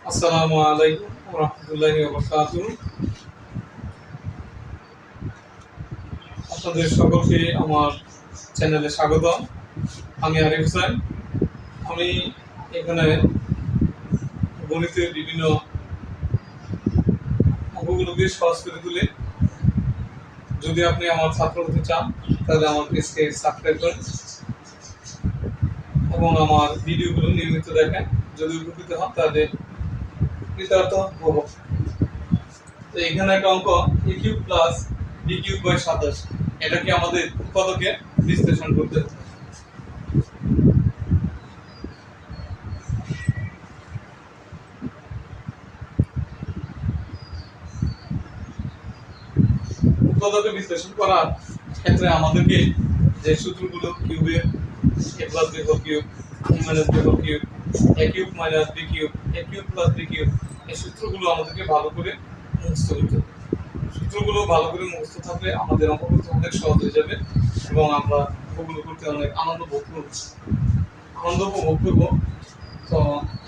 আসসালামু আলাইকুম ওয়া রাহমাতুল্লাহি ওয়া বারাকাতুহু। আপনাদের সকলকে আমার চ্যানেলে স্বাগতম। আমি আরিফ হোসেন। আমি এখানে গণিতের বিভিন্ন অঙ্কগুলোকে সহজ করে তুলি। যদি আপনি আমার ছাত্র হতে চান তাহলে আমার পেজকে সাবস্ক্রাইব করেন এবং আমার ভিডিওগুলো নিয়মিত দেখেন। যদি উপকৃত হন তাহলে কৃতার্থ হব। তো এখানে একটা অঙ্ক a cube plus b cube by 27, এটাকে আমাদের উৎপাদকে বিশ্লেষণ করতে হবে। উৎপাদকে বিশ্লেষণ করার ক্ষেত্রে আমাদেরকে যে সূত্রগুলো কিউবের a plus b whole cube, a minus b whole cube, a cube minus b cube, a cube plus b cube, এই সূত্রগুলো আমাদেরকে ভালো করে মুখস্থ করতে হবে। সূত্রগুলো ভালো করে মুখস্থ থাকলে আমাদের অঙ্ক করতে অনেক সহজ হয়ে যাবে এবং আমরা অঙ্কগুলো করতে অনেক আনন্দ উপভোগ করবো। তো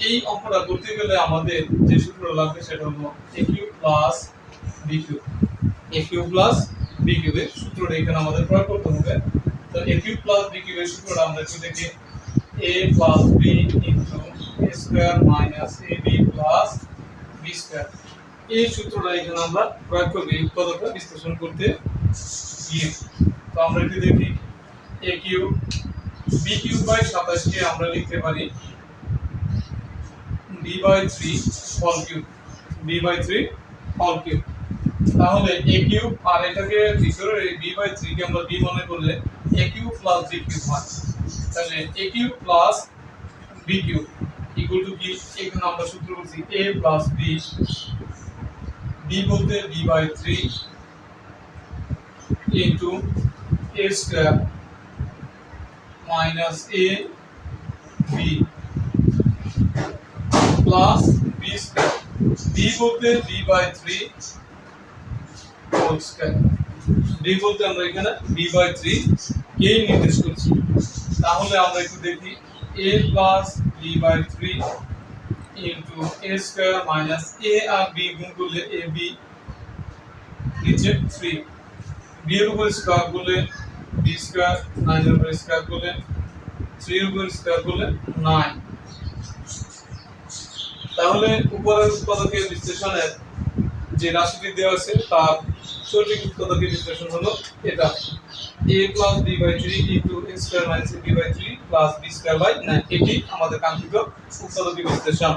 এই অঙ্কটা করতে গেলে আমাদের যে সূত্র লাগবে সেটা হলো a cube plus b cube. a cube plus b কিউবের সূত্রটা এখানে আমাদের প্রয়োগ করতে হবে। তো a কিউব প্লাস b কিউবের সূত্রটা আমরা একটু দেখি। a plus b into a square minus ab plus b square, এই সূত্রটা এখানে আমরা প্রয়োগ করব এই উৎপাদকটা বিশ্লেষণ করতে গিয়ে। তো আমরা একটু দেখি a cube b cube by 27 কে আমরা লিখতে পারি b by 3 whole cube, b by 3 whole cube. তাহলে a কিউব আর এটাকে ভিতরে b বাই 3 কে আমরা b মনে করলে a cube plus b cube হয়। তাহলে a cube plus b cube equal to কি, এখানে আমরা সূত্র বলছি a প্লাস b, b বলতে b by 3 into a square minus a b plus b square, b বলতে b by 3 whole square, b বলতে আমরা এখানে b বাই 3 কে নির্দেশ করছি। তাহলে আমরা একটু দেখি a plus b by 3 into a square minus a আর b গুণ করলে ab নিচে 3, b এর উপর স্কয়ার করলে b স্কয়ার, 9 এর উপর স্কয়ার করলে 3 এর উপর স্কয়ার করলে 9। তাহলে উপরের উৎপাদকের বিশ্লেষণের যে রাশিটি দেওয়া আছে তার সঠিক উৎপাদকের বিশ্লেষণ হলো এটা a plus b by 3 into a square minus b by 3 plus b square by 9, এটি আমাদের কাঙ্ক্ষিত উৎপাদকের বিশ্লেষণ।